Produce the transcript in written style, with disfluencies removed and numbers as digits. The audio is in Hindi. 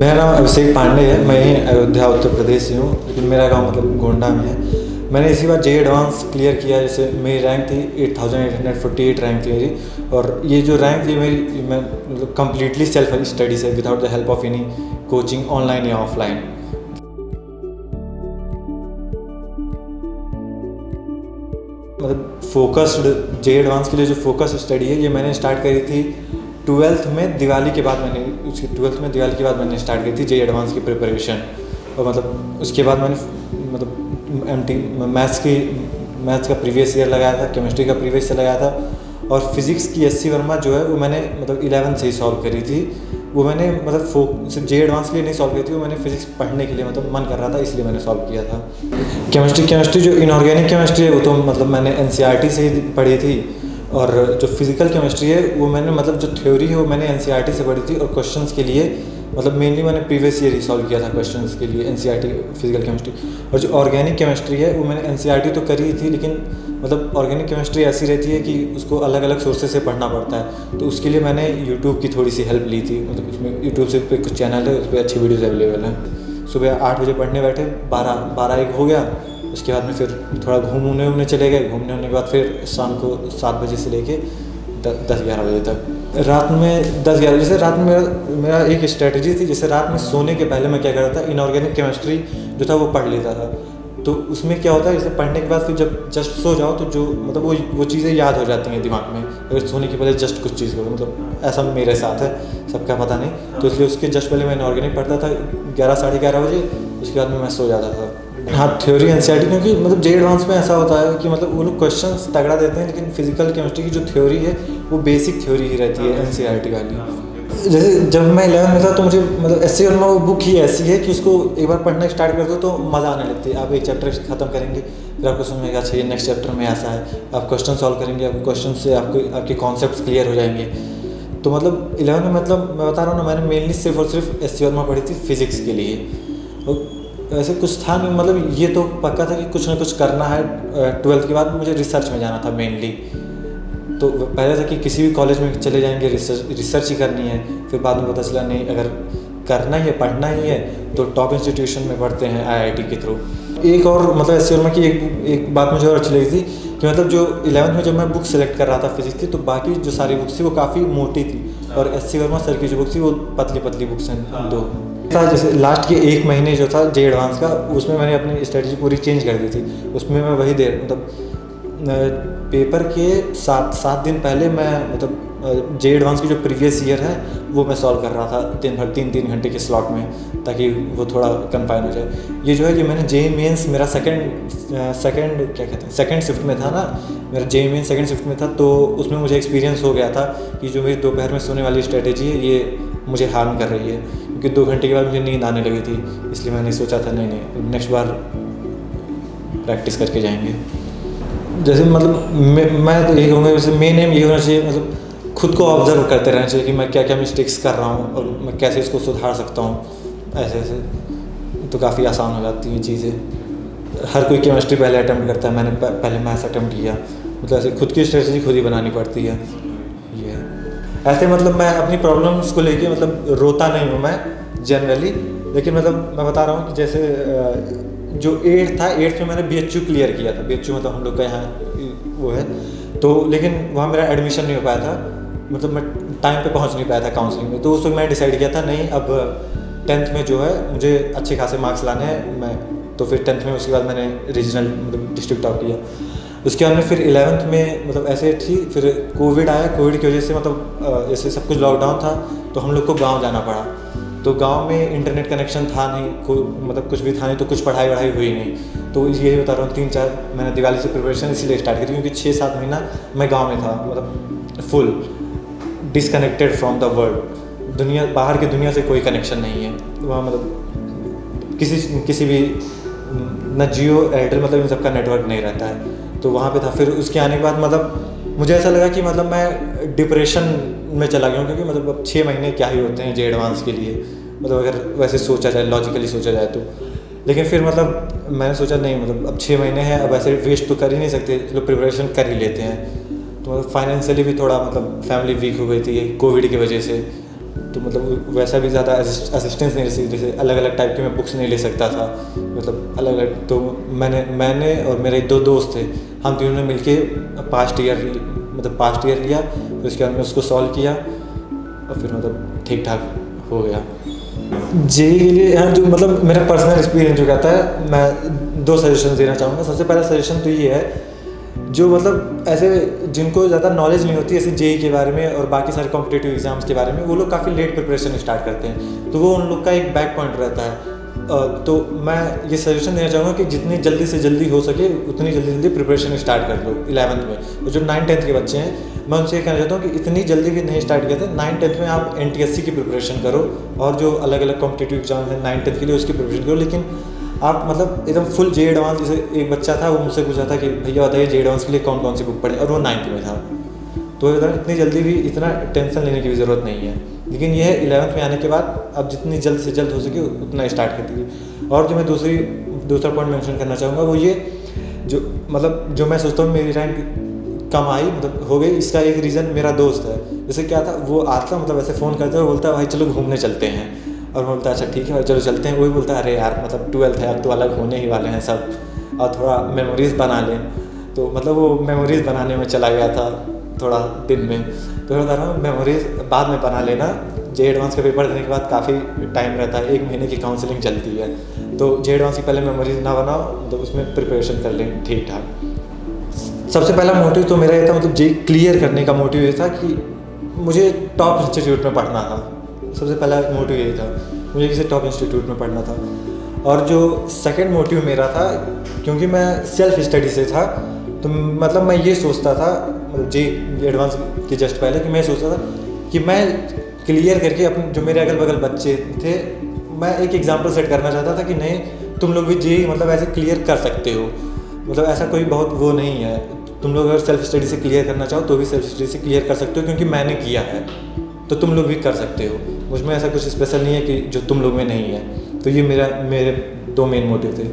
मेरा नाम अभिषेक पांडे है। मैं ही अयोध्या उत्तर प्रदेश से हूँ, लेकिन मेरा गांव मतलब गोंडा में है। मैंने इसी बार जे एडवांस क्लियर किया। जैसे मेरी रैंक थी 8848 रैंक थी मेरी। और ये जो रैंक थी मेरी, मैं मतलब कम्प्लीटली सेल्फ स्टडी से, without the help of any coaching, online या ऑफलाइन। मतलब फोकस्ड जे एडवांस के लिए जो फोकस स्टडी है, ये मैंने स्टार्ट करी थी 12th में दिवाली के बाद। दिवाली के बाद मैंने स्टार्ट की थी जे एडवांस की प्रिपरेशन। और मतलब उसके बाद मैंने मतलब मैथ्स का प्रीवियस ईयर लगाया था, केमिस्ट्री का प्रीवियस ईयर लगाया था, और फिज़िक्स की एससी वर्मा जो है वो मैंने मतलब 11th से ही सॉल्व करी थी। वो मैंने मतलब सिर्फ जे एडवांस के लिए नहीं सॉल्व की थी, वो मैंने फिज़िक्स पढ़ने के लिए मतलब मन कर रहा था, इसलिए मैंने सॉल्व किया था। केमिस्ट्री जो इनऑर्गेनिक केमिस्ट्री है वो तो मतलब मैंने एनसीईआरटी से ही पढ़ी थी। और जो फिज़िकल केमिस्ट्री है वो मैंने मतलब जो थ्योरी है वो मैंने एनसीईआरटी से पढ़ी थी। और क्वेश्चंस के लिए मतलब मेनली मैंने प्रीवियस ईयर ही सॉल्व किया था क्वेश्चंस के लिए, एनसीईआरटी फिज़िकल केमिस्ट्री। और जो ऑर्गेनिक केमिस्ट्री है वो मैंने एनसीईआरटी तो करी थी, लेकिन मतलब ऑर्गेनिक केमिस्ट्री ऐसी रहती है कि उसको अलग अलग सोर्सेज से पढ़ना पड़ता है। तो उसके लिए मैंने यूट्यूब की थोड़ी सी हेल्प ली थी। मतलब उसमें यूट्यूब से पे कुछ चैनल है, उस पर अच्छी वीडियोज़ अवेलेबल हैं। सुबह 8 बजे पढ़ने बैठे, 12-1 हो गया। उसके बाद में फिर थोड़ा घूमने चले गए। घूमने होने के बाद फिर शाम को 7 बजे से लेके 10-11 बजे तक। रात में 10-11 जैसे रात में मेरा एक स्ट्रेटजी थी। जैसे रात में सोने के पहले मैं क्या करता था, इनऑर्गेनिक केमिस्ट्री जो था वो पढ़ लेता था। तो उसमें क्या होता है, जैसे पढ़ने के बाद फिर जब जस्ट सो जाओ तो जो मतलब वो चीज़ें याद हो जाती हैं दिमाग में, अगर सोने के पहले जस्ट कुछ चीज़ करो। मतलब ऐसा मेरे साथ है, सबका पता नहीं। तो इसलिए उसके जस्ट पहले मैं इनऑर्गेनिक पढ़ता था 11-11:30 बजे। उसके बाद में मैं सो जाता था। हाँ, थ्योरी एनसीईआरटी, क्योंकि मतलब जे एडवांस में ऐसा होता है कि मतलब वो लोग क्वेश्चंस तगड़ा देते हैं, लेकिन फिजिकल केमिस्ट्री की जो थ्योरी है वो बेसिक थ्योरी ही रहती है एनसीईआरटी वाली। जैसे जब मैं 11th में था तो मुझे मतलब एससी वर्मा वो बुक ही ऐसी है कि उसको एक बार पढ़ना स्टार्ट कर दो तो मज़ा आने लगती है। आप एक चैप्टर खत्म करेंगे, फिर आपको समझ में आएगा अच्छा ये नेक्स्ट चैप्टर में ऐसा है। आप क्वेश्चन सॉल्व करेंगे, आपको क्वेश्चन से आपके कॉन्सेप्ट्स क्लियर हो जाएंगे। तो मतलब 11th में मतलब मैं बता रहा हूँ ना, मैंने मेनली सिर्फ और सिर्फ एससी वर्मा पढ़ी थी फिज़िक्स के लिए। और ऐसे कुछ था नहीं, मतलब ये तो पक्का था कि कुछ ना कुछ करना है। 12th के बाद मुझे रिसर्च में जाना था मेनली। तो पहले था कि किसी भी कॉलेज में चले जाएंगे, रिसर्च ही करनी है। फिर बाद में पता चला नहीं, अगर करना ही है, पढ़ना ही है तो टॉप इंस्टीट्यूशन में पढ़ते हैं आईआईटी के थ्रू। एक और मतलब एससी वर्मा की एक बात मुझे और अच्छी लगी थी कि मतलब जो 11th में जब मैं बुक सेलेक्ट कर रहा था फिजिक्स की, तो बाकी जो सारी बुक्स थी वो काफ़ी मोटी थी, और एससी वर्मा सर की जो बुक थी वो पतली बुक्स हैं 2 था। जैसे लास्ट के 1 महीने जो था जे एडवांस का, उसमें मैंने अपनी स्ट्रेटजी पूरी चेंज कर दी थी। उसमें मैं वही मतलब पेपर के 7 दिन पहले मैं मतलब जे एडवांस की जो प्रीवियस ईयर है वो मैं सॉल्व कर रहा था दिन भर 3-3 घंटे के स्लॉट में, ताकि वो थोड़ा कन्फाइन हो जाए। ये जो है, ये मैंने जेईई मेंस मेरा सेकंड शिफ्ट में था ना, मेरा जेईई मेंस सेकंड शिफ्ट में था। तो उसमें मुझे एक्सपीरियंस हो गया था कि जो मेरी दोपहर में सोने वाली स्ट्रेटेजी है ये मुझे हार्म कर रही है, क्योंकि 2 घंटे के बाद मुझे नींद आने लगी थी। इसलिए मैंने सोचा था नहीं नेक्स्ट बार प्रैक्टिस करके जाएंगे। जैसे मतलब मैं तो यही कहूँगा, जैसे मेन एम ये होना चाहिए, मतलब खुद को ऑब्जर्व करते रहना चाहिए कि मैं क्या क्या मिस्टेक्स कर रहा हूँ और मैं कैसे इसको सुधार सकता हूँ। ऐसे तो काफ़ी आसान हो जाती हैं चीज़ें। हर कोई केमिस्ट्री पहले अटैम्प्ट करता है, मैंने पहले मैथ्स अटैम्प्ट किया। मतलब ऐसे खुद की स्ट्रेटजी खुद ही बनानी पड़ती है। ये ऐसे मतलब मैं अपनी प्रॉब्लम्स को लेके मतलब रोता नहीं हूँ मैं जनरली, लेकिन मतलब मैं बता रहा हूँ कि जैसे जो 8th में मैंने BHU क्लियर किया था। BHU मतलब हम लोग का यहाँ वो है, तो लेकिन वहाँ मेरा एडमिशन नहीं हो पाया था। मतलब मैं टाइम पे पहुँच नहीं पाया था काउंसलिंग में। तो उस वक्त मैंने डिसाइड किया था नहीं, अब 10th में जो है मुझे अच्छे खासे मार्क्स लाने हैं। मैं तो फिर 10th में उसके बाद मैंने रीजनल मतलब डिस्ट्रिक्ट टॉप किया। उसके बाद में फिर 11th में मतलब ऐसे थी, फिर कोविड आया। कोविड की वजह से मतलब ऐसे सब कुछ लॉकडाउन था, तो हम लोग को गाँव जाना पड़ा। तो गांव में इंटरनेट कनेक्शन था नहीं, मतलब कुछ भी था नहीं, तो कुछ पढ़ाई हुई नहीं। तो यही बता रहा हूँ, 3-4 मैंने दिवाली से प्रिपरेशन इसीलिए स्टार्ट की थी, क्योंकि 6-7 महीना मैं गांव में था, मतलब full disconnected from the world. बाहर की दुनिया से कोई कनेक्शन नहीं है वहाँ। मतलब किसी भी न जियो एयरटेल मतलब इन सबका नेटवर्क नहीं रहता है, तो वहाँ पे था। फिर उसके आने के बाद मतलब मुझे ऐसा लगा कि मतलब मैं डिप्रेशन में चला गया हूँ, क्योंकि मतलब अब 6 महीने क्या ही होते हैं जे एडवांस के लिए, मतलब अगर वैसे सोचा जाए, लॉजिकली सोचा जाए तो। लेकिन फिर मतलब मैंने सोचा नहीं, मतलब अब 6 महीने हैं, अब ऐसे वेस्ट तो कर ही नहीं सकते, चलो प्रिपरेशन कर ही लेते हैं। तो मतलब फाइनेंशियली भी थोड़ा मतलब फैमिली वीक हो गई थी कोविड की वजह से। तो मतलब वैसा भी ज़्यादा असिस्टेंस नहीं रही, जैसे अलग अलग टाइप की मैं बुक्स नहीं ले सकता था, मतलब अलग अलग। तो मैंने और मेरे 2 दोस्त थे, हम तीनों ने मिलके पास्ट ईयर लिया, फिर उसके बाद में उसको सॉल्व किया और फिर मतलब ठीक ठाक हो गया। जेईई के लिए हाँ, जो मतलब मेरा पर्सनल एक्सपीरियंस जो कहता है, मैं 2 सजेशन देना चाहूँगा। सबसे पहला सजेशन तो ये है, जो मतलब ऐसे जिनको ज़्यादा नॉलेज नहीं होती ऐसे जेईई के बारे में और बाकी सारे कॉम्पिटिटिव एग्जाम्स के बारे में, वो लोग काफ़ी लेट प्रिपरेशन स्टार्ट करते हैं, तो वो उन लोग का एक बैक पॉइंट रहता है। तो मैं ये सजेशन देना चाहूँगा कि जितनी जल्दी से जल्दी हो सके उतनी जल्दी प्रिपरेशन स्टार्ट कर लो 11th में। और जो 9th-10th के बच्चे हैं, मैं उनसे ये कहना चाहता हूँ कि इतनी जल्दी भी नहीं स्टार्ट किया था। 9th-10th में आप NTSC की प्रिपरेशन करो और जो अलग अलग कॉम्पिटिटिव एग्जाम है 9th-10th के लिए उसकी प्रिपरेशन करो, लेकिन आप मतलब एकदम फुल जेईई एडवांस, जैसे एक बच्चा था वो मुझसे पूछा था कि भैया बताइए जेईई एडवांस के लिए कौन कौन सी बुक पढ़े, और वो 9th में था। तो इतनी जल्दी भी इतना टेंशन लेने की भी ज़रूरत नहीं है, लेकिन यह है 11th में आने के बाद अब जितनी जल्द से जल्द हो सके उतना स्टार्ट कर दीजिए। और जो मैं दूसरा पॉइंट मेंशन करना चाहूँगा वो ये, जो मैं सोचता हूँ मेरी रैंक कम आई मतलब हो गई, इसका एक रीज़न मेरा दोस्त है। जैसे क्या था, वो आता मतलब ऐसे फ़ोन करते हुए बोलता है भाई चलो घूमने चलते हैं, और मैं बोलता अच्छा ठीक है भाई चलो चलते हैं। वही बोलता है अरे यार मतलब 12th है, अब तो अलग होने ही वाले हैं सब, और थोड़ा मेमोरीज़ बना लें। तो मतलब वो मेमोरीज़ बनाने में चला गया था थोड़ा दिन में। तो मैं बता रहा हूँ मेमोरीज़ बाद में बना लेना, जेईई एडवांस का पेपर देने के बाद काफ़ी टाइम रहता है, 1 महीने की काउंसलिंग चलती है, तो जेईई एडवांस की पहले मेमोरीज ना बनाओ, तो उसमें प्रिपरेशन कर लें ठीक ठाक। सबसे पहला मोटिव तो मेरा ये था, मतलब जेईई क्लियर करने का मोटिव ये था कि मुझे टॉप इंस्टीट्यूट में पढ़ना था। सबसे पहला मोटिव यही था, मुझे किसी टॉप इंस्टीट्यूट में पढ़ना था। और जो सेकंड मोटिव मेरा था, क्योंकि मैं सेल्फ स्टडी से था, तो मतलब मैं ये सोचता था मतलब जेईई एडवांस के जस्ट पहले कि मैं सोचता था कि मैं क्लियर करके अपने जो मेरे अगल बगल बच्चे थे, मैं एक एग्जांपल सेट करना चाहता था कि नहीं तुम लोग भी जेईई मतलब ऐसे क्लियर कर सकते हो, मतलब ऐसा कोई बहुत वो नहीं है, तुम लोग अगर सेल्फ स्टडी से क्लियर करना चाहो तो भी सेल्फ स्टडी से क्लियर कर सकते हो, क्योंकि मैंने किया है तो तुम लोग भी कर सकते हो। मुझ में ऐसा कुछ स्पेशल नहीं है कि जो तुम लोग में नहीं है। तो ये मेरे 2 मेन मोटिव थे।